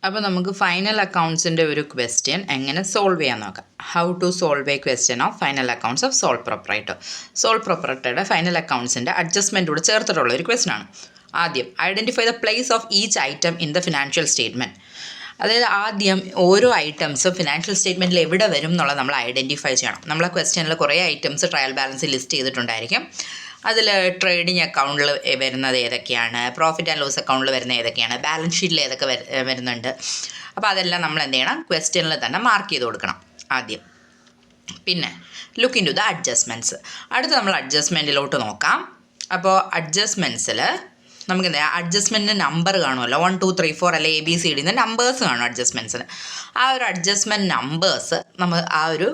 അപ്പോൾ നമുക്ക് ഫൈനൽ അക്കൗണ്ട്സിൻ്റെ ഒരു ക്വസ്റ്റ്യൻ എങ്ങനെ സോൾവ് ചെയ്യാൻ നോക്കാം. How to solve a question of final accounts of sole proprietor. Sole പ്രൊപ്പറേറ്ററുടെ ഫൈനൽ അക്കൗണ്ട്സിൻ്റെ അഡ്ജസ്റ്റ്മെൻറ്റോട് ചേർത്തിട്ടുള്ള ഒരു ക്വസ്റ്റ്യൻ ആണ്. ആദ്യം identify the place of each item in the financial statement. അതായത് ആദ്യം ഓരോ ഐറ്റംസും ഫിനാൻഷ്യൽ സ്റ്റേറ്റ്മെൻറ്റിൽ എവിടെ വരും എന്നുള്ളത് നമ്മൾ ഐഡൻറ്റിഫൈ ചെയ്യണം. നമ്മളെ ക്വസ്റ്റ്യനിൽ കുറേ ഐറ്റംസ് ട്രയൽ ബാലൻസ് ലിസ്റ്റ് ചെയ്തിട്ടുണ്ടായിരിക്കും. അതിൽ ട്രേഡിംഗ് അക്കൗണ്ടിൽ വരുന്നത് ഏതൊക്കെയാണ്, പ്രോഫിറ്റ് ആൻഡ് ലോസ് അക്കൗണ്ടിൽ വരുന്ന ഏതൊക്കെയാണ്, ബാലൻസ് ഷീറ്റിൽ ഏതൊക്കെ വരുന്നുണ്ട്. അപ്പോൾ അതെല്ലാം നമ്മൾ എന്ത് ചെയ്യണം, ക്വസ്റ്റ്യനിൽ തന്നെ മാർക്ക് ചെയ്ത് കൊടുക്കണം ആദ്യം. പിന്നെ look into the adjustments. അടുത്ത് നമ്മൾ അഡ്ജസ്റ്റ്മെൻറ്റിലോട്ട് നോക്കാം. അപ്പോൾ അഡ്ജസ്റ്റ്മെൻറ്റ്സിൽ നമുക്ക് എന്താ അഡ്ജസ്റ്റ്മെൻറ്റിന് നമ്പർ കാണുമല്ലോ, 1 2 3 4 അല്ലെ ABCD നമ്പേഴ്സ് കാണും അഡ്ജസ്റ്റ്മെൻറ്റ്സിന്. ആ ഒരു അഡ്ജസ്റ്റ്മെൻറ്റ് നമ്പേഴ്സ് നമ്മൾ ആ ഒരു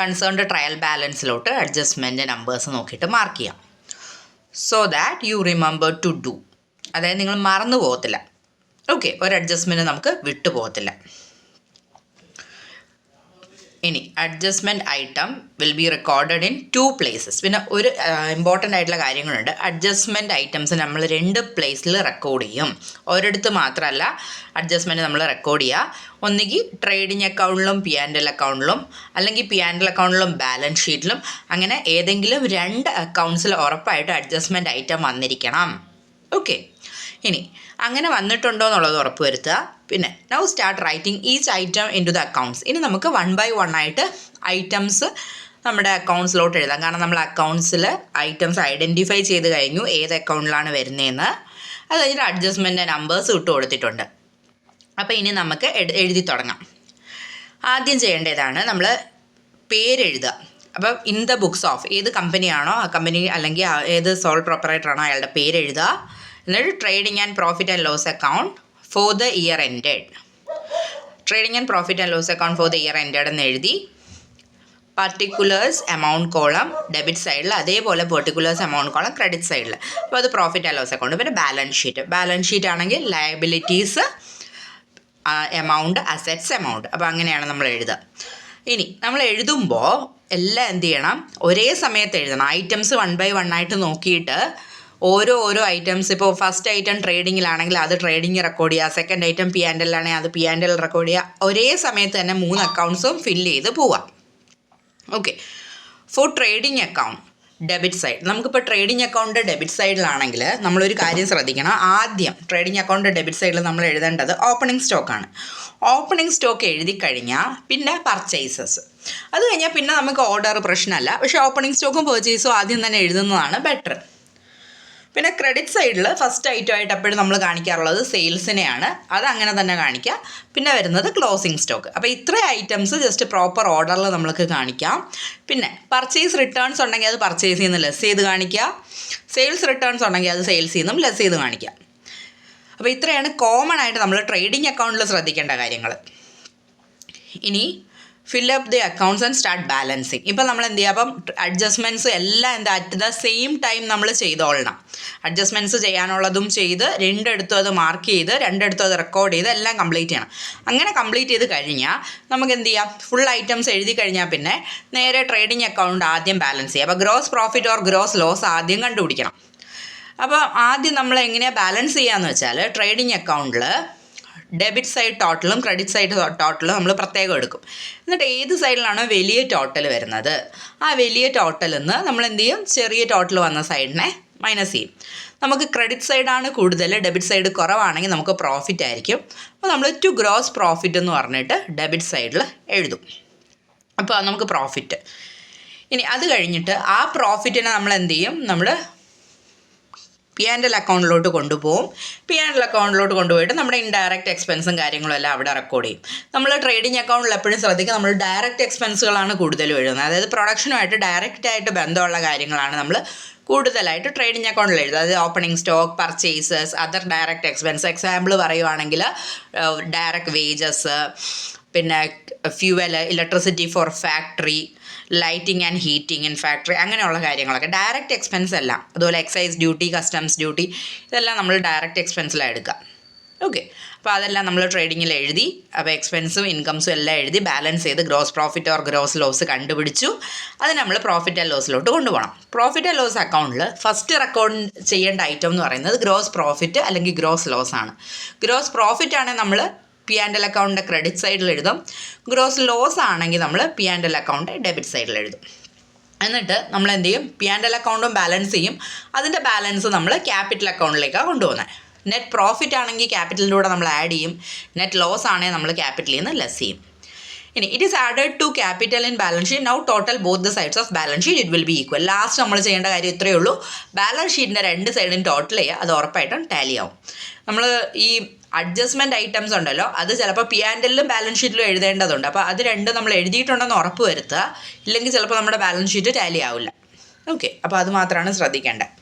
കൺസേൺഡ് ട്രയൽ ബാലൻസിലോട്ട് അഡ്ജസ്റ്റ്മെൻറ്റ് നമ്പേഴ്സ് നോക്കിയിട്ട് മാർക്ക് ചെയ്യാം. So that you remember to do. അതായത് നിങ്ങൾ മറന്നു പോകത്തില്ല. ഓക്കെ, ഒരു അഡ്ജസ്റ്റ്മെൻറ്റ് നമുക്ക് വിട്ടു പോകത്തില്ല. ഇനി adjustment item will be recorded in 2 places. പിന്നെ ഒരു ഇമ്പോർട്ടൻ്റ് ആയിട്ടുള്ള കാര്യങ്ങളുണ്ട്. അഡ്ജസ്റ്റ്മെൻറ്റ് ഐറ്റംസ് നമ്മൾ 2 പ്ലേസിൽ റെക്കോർഡ് ചെയ്യും. ഒരിടത്ത് മാത്രമല്ല അഡ്ജസ്റ്റ്മെൻറ്റ് നമ്മൾ റെക്കോർഡ് ചെയ്യുക. ഒന്നുകിൽ ട്രേഡിംഗ് അക്കൗണ്ടിലും P&L അക്കൗണ്ടിലും, അല്ലെങ്കിൽ P&L അക്കൗണ്ടിലും ബാലൻസ് ഷീറ്റിലും. അങ്ങനെ ഏതെങ്കിലും 2 അക്കൗണ്ട്സിൽ ഉറപ്പായിട്ട് അഡ്ജസ്റ്റ്മെൻറ്റ് ഐറ്റം വന്നിരിക്കണം. ഓക്കെ, ഇനി അങ്ങനെ വന്നിട്ടുണ്ടോ എന്നുള്ളത് ഉറപ്പ് വരുത്തുക. പിന്നെ now start writing each item into the accounts. ഇനി നമുക്ക് 1 by 1 ആയിട്ട് ഐറ്റംസ് നമ്മുടെ അക്കൗണ്ട്സിലോട്ട് എഴുതാം. കാരണം നമ്മൾ അക്കൗണ്ട്സിൽ ഐറ്റംസ് ഐഡൻറ്റിഫൈ ചെയ്ത് കഴിഞ്ഞു ഏത് അക്കൗണ്ടിലാണ് വരുന്നതെന്ന്. അത് കഴിഞ്ഞിട്ട് അഡ്ജസ്റ്റ്മെൻറ്റ് നമ്പേഴ്സ് ഇട്ട് കൊടുത്തിട്ടുണ്ട്. അപ്പോൾ ഇനി നമുക്ക് എഴുതി തുടങ്ങാം. ആദ്യം ചെയ്യേണ്ടതാണ് നമ്മൾ പേരെഴുതുക. അപ്പോൾ ഇൻ ദ ബുക്സ് ഓഫ് ഏത് കമ്പനിയാണോ ആ കമ്പനി, അല്ലെങ്കിൽ ഏത് സോൾ പ്രൊപ്പറേറ്റർ ആണോ അയാളുടെ പേരെഴുതുക. എന്നിട്ട് trading and profit and loss account for the year ended. Trading and profit and loss account for the year ended എന്ന് എഴുതി പർട്ടിക്കുലേഴ്സ് എമൗണ്ട് കോളം ഡെബിറ്റ് സൈഡിൽ, അതേപോലെ പെർട്ടിക്കുലേഴ്സ് എമൗണ്ട് കോളം ക്രെഡിറ്റ് സൈഡിൽ. അപ്പോൾ അത് പ്രോഫിറ്റ് ആൻഡ് ലോസ് അക്കൗണ്ട്. പിന്നെ balance sheet. Balance sheet ആണെങ്കിൽ liabilities amount, assets amount. അപ്പോൾ അങ്ങനെയാണ് നമ്മൾ എഴുതുക. ഇനി നമ്മൾ എഴുതുമ്പോൾ എല്ലാം എന്ത് ചെയ്യണം, ഒരേ സമയത്ത് എഴുതണം. ഐറ്റംസ് 1 by 1 ആയിട്ട് നോക്കിയിട്ട് ഓരോ ഐറ്റംസ്, ഇപ്പോൾ ഫസ്റ്റ് ഐറ്റം ട്രേഡിങ്ങിലാണെങ്കിൽ അത് ട്രേഡിങ് റെക്കോർഡ് ചെയ്യുക, സെക്കൻഡ് ഐറ്റം P&L ആണെങ്കിൽ അത് P&L റെക്കോർഡ് ചെയ്യുക. ഒരേ സമയത്ത് തന്നെ 3 അക്കൗണ്ട്സും ഫില്ല് ചെയ്ത് പോവാം. Okay, for trading account debit side. നമുക്കിപ്പോൾ ട്രേഡിംഗ് അക്കൗണ്ട് ഡെബിറ്റ് സൈഡിലാണെങ്കിൽ നമ്മളൊരു കാര്യം ശ്രദ്ധിക്കണം. ആദ്യം ട്രേഡിംഗ് അക്കൗണ്ട് ഡെബിറ്റ് സൈഡിൽ നമ്മൾ എഴുതേണ്ടത് ഓപ്പണിംഗ് സ്റ്റോക്കാണ്. ഓപ്പണിംഗ് സ്റ്റോക്ക് എഴുതി കഴിഞ്ഞാൽ പിന്നെ പർച്ചേസസ്. അത് കഴിഞ്ഞാൽ പിന്നെ നമുക്ക് ഓർഡർ പ്രശ്നമല്ല. പക്ഷേ ഓപ്പണിംഗ് സ്റ്റോക്കും പർച്ചേസും ആദ്യം തന്നെ എഴുതുന്നതാണ് ബെറ്റർ. പിന്നെ ക്രെഡിറ്റ് സൈഡിൽ ഫസ്റ്റ് ഐറ്റമായിട്ട് എപ്പോഴും നമ്മൾ കാണിക്കാറുള്ളത് സെയിൽസിനെയാണ്. അത് അങ്ങനെ തന്നെ കാണിക്കുക. പിന്നെ വരുന്നത് ക്ലോസിംഗ് സ്റ്റോക്ക്. അപ്പോൾ ഇത്രയും ഐറ്റംസ് ജസ്റ്റ് പ്രോപ്പർ ഓർഡറിൽ നമ്മൾക്ക് കാണിക്കാം. പിന്നെ പർച്ചേസ് റിട്ടേൺസ് ഉണ്ടെങ്കിൽ അത് പർച്ചേസിൽ നിന്ന് ലെസ് ചെയ്ത് കാണിക്കുക. സെയിൽസ് റിട്ടേൺസ് ഉണ്ടെങ്കിൽ അത് സെയിൽസിൽ നിന്നും ലെസ് ചെയ്ത് കാണിക്കുക. അപ്പോൾ ഇത്രയാണ് കോമൺ ആയിട്ട് നമ്മൾ ട്രേഡിംഗ് അക്കൗണ്ടിൽ ശ്രദ്ധിക്കേണ്ട കാര്യങ്ങൾ. ഇനി fill up the accounts and start balancing. ഇപ്പം നമ്മൾ എന്ത് ചെയ്യുക, അപ്പം അഡ്ജസ്റ്റ്മെൻറ്റ്സ് എല്ലാം എന്താ അറ്റ് ദ സെയിം ടൈം നമ്മൾ ചെയ്തോളണം. അഡ്ജസ്റ്റ്മെൻറ്റ്സ് ചെയ്യാനുള്ളതും ചെയ്ത് 2 ഇടത്തും അത് മാർക്ക് ചെയ്ത് 2 ഇടത്തും അത് റെക്കോർഡ് ചെയ്ത് എല്ലാം കംപ്ലീറ്റ് ചെയ്യണം. അങ്ങനെ കംപ്ലീറ്റ് ചെയ്ത് കഴിഞ്ഞാൽ നമുക്ക് എന്ത് ചെയ്യാം, ഫുൾ ഐറ്റംസ് എഴുതി കഴിഞ്ഞാൽ പിന്നെ നേരെ ട്രേഡിംഗ് അക്കൗണ്ട് ആദ്യം ബാലൻസ് ചെയ്യുക. അപ്പോൾ gross profit or gross loss ആദ്യം കണ്ടുപിടിക്കണം. അപ്പോൾ ആദ്യം നമ്മൾ എങ്ങനെയാണ് ബാലൻസ് ചെയ്യാന്ന് വെച്ചാൽ, ട്രേഡിംഗ് അക്കൗണ്ടിൽ ഡെബിറ്റ് സൈഡ് ടോട്ടലും ക്രെഡിറ്റ് സൈഡ് ടോട്ടലും നമ്മൾ പ്രത്യേകം എടുക്കും. എന്നിട്ട് ഏത് സൈഡിലാണോ വലിയ ടോട്ടൽ വരുന്നത് ആ വലിയ ടോട്ടലിൽ നിന്ന് നമ്മൾ എന്ത് ചെയ്യും, ചെറിയ ടോട്ടൽ വന്ന സൈഡിനെ മൈനസ് ചെയ്യും. നമുക്ക് ക്രെഡിറ്റ് സൈഡാണ് കൂടുതൽ, ഡെബിറ്റ് സൈഡ് കുറവാണെങ്കിൽ നമുക്ക് പ്രോഫിറ്റ് ആയിരിക്കും. അപ്പോൾ നമ്മൾ ടു ഗ്രോസ് പ്രോഫിറ്റ് എന്ന് പറഞ്ഞിട്ട് ഡെബിറ്റ് സൈഡിൽ എഴുതും. അപ്പോൾ നമുക്ക് പ്രോഫിറ്റ്. ഇനി അത് കഴിഞ്ഞിട്ട് ആ പ്രോഫിറ്റിനെ നമ്മൾ എന്ത് ചെയ്യും, നമ്മൾ P&L അക്കൗണ്ടിലോട്ട് കൊണ്ടുപോകും. P&L അക്കൗണ്ടിലോട്ട് കൊണ്ടുപോയിട്ട് നമ്മുടെ ഇൻഡയറക്റ്റ് എക്സ്പെൻസും കാര്യങ്ങളും എല്ലാം അവിടെ റെക്കോർഡ് ചെയ്യും. നമ്മൾ ട്രേഡിംഗ് അക്കൗണ്ടിൽ എപ്പോഴും ശ്രദ്ധിക്കുക, നമ്മൾ ഡയറക്റ്റ് എക്സ്പെൻസുകളാണ് കൂടുതലും എഴുതുന്നത്. അതായത് പ്രൊഡക്ഷനുമായിട്ട് ഡയറക്റ്റായിട്ട് ബന്ധമുള്ള കാര്യങ്ങളാണ് നമ്മൾ കൂടുതലായിട്ട് ട്രേഡിംഗ് അക്കൗണ്ടിൽ എഴുതുക. അതായത് opening stock, purchases, other direct expense. Example പറയുവാണെങ്കിൽ ഡയറക്റ്റ് വേജസ്, പിന്നെ fuel, electricity for factory, lighting and heating in factory, അങ്ങനെയുള്ള കാര്യങ്ങളൊക്കെ ഡയറക്റ്റ് എക്സ്പെൻസ് എല്ലാം. അതുപോലെ എക്സൈസ് ഡ്യൂട്ടി, കസ്റ്റംസ് ഡ്യൂട്ടി, ഇതെല്ലാം നമ്മൾ ഡയറക്റ്റ് എക്സ്പെൻസിലാണ് എടുക്കുക. ഓക്കെ, അപ്പോൾ അതെല്ലാം നമ്മൾ ട്രേഡിങ്ങിൽ എഴുതി. അപ്പോൾ എക്സ്പെൻസും ഇൻകംസും എല്ലാം എഴുതി ബാലൻസ് ചെയ്ത് gross profit or gross loss കണ്ടുപിടിച്ചു. അത് നമ്മൾ പ്രോഫിറ്റ് ആൻഡ് ലോസിലോട്ട് കൊണ്ടുപോകണം. പ്രോഫിറ്റ് ആൻഡ് ലോസ് അക്കൗണ്ടിൽ ഫസ്റ്റ് റെക്കോർഡ് ചെയ്യേണ്ട ഐറ്റം എന്ന് പറയുന്നത് ഗ്രോസ് പ്രോഫിറ്റ് അല്ലെങ്കിൽ ഗ്രോസ് ലോസ് ആണ്. ഗ്രോസ് പ്രോഫിറ്റ് ആണെങ്കിൽ നമ്മൾ പി ആൻഡ് എൽ അക്കൗണ്ടിൻ്റെ ക്രെഡിറ്റ് സൈഡിൽ എഴുതും. ഗ്രോസ് ലോസ് ആണെങ്കിൽ നമ്മൾ P and L account debit സൈഡിൽ എഴുതും. എന്നിട്ട് നമ്മൾ എന്ത് ചെയ്യും, പി ആൻഡ് എൽ അക്കൗണ്ടും ബാലൻസ് ചെയ്യും. അതിൻ്റെ ബാലൻസ് നമ്മൾ ക്യാപിറ്റൽ അക്കൗണ്ടിലേക്കാണ് കൊണ്ടുപോകുന്നത്. നെറ്റ് പ്രോഫിറ്റ് ആണെങ്കിൽ ക്യാപിറ്റലിൻ്റെ കൂടെ നമ്മൾ ആഡ് ചെയ്യും. നെറ്റ് ലോസ് ആണെങ്കിൽ നമ്മൾ ക്യാപിറ്റലിൽ നിന്ന് ലെസ് ചെയ്യും. ഇനി it is added to capital in balance sheet. Now total both the sides of balance sheet it will be equal. Last നമ്മൾ ചെയ്യേണ്ട കാര്യം ഇത്രയേ ഉള്ളൂ. ബാലൻസ് ഷീറ്റിൻ്റെ രണ്ട് സൈഡും ടോട്ടൽ ചെയ്യുക. അത് ഉറപ്പായിട്ടും ടാലി ആവും. നമ്മൾ ഈ അഡ്ജസ്റ്റ്മെൻറ്റ് ഐറ്റംസ് ഉണ്ടല്ലോ, അത് ചിലപ്പോൾ പി ആൻഡ് എല്ലും ബാലൻസ് ഷീറ്റിലും എഴുതേണ്ടതുണ്ട്. അപ്പോൾ അത് രണ്ടും നമ്മൾ എഴുതിയിട്ടുണ്ടെന്ന് ഉറപ്പ് വരുത്തുക. ഇല്ലെങ്കിൽ ചിലപ്പോൾ നമ്മുടെ ബാലൻസ് ഷീറ്റ് ടാലി ആവില്ല. ഓക്കെ, അപ്പോൾ അത് മാത്രമാണ് ശ്രദ്ധിക്കേണ്ടത്.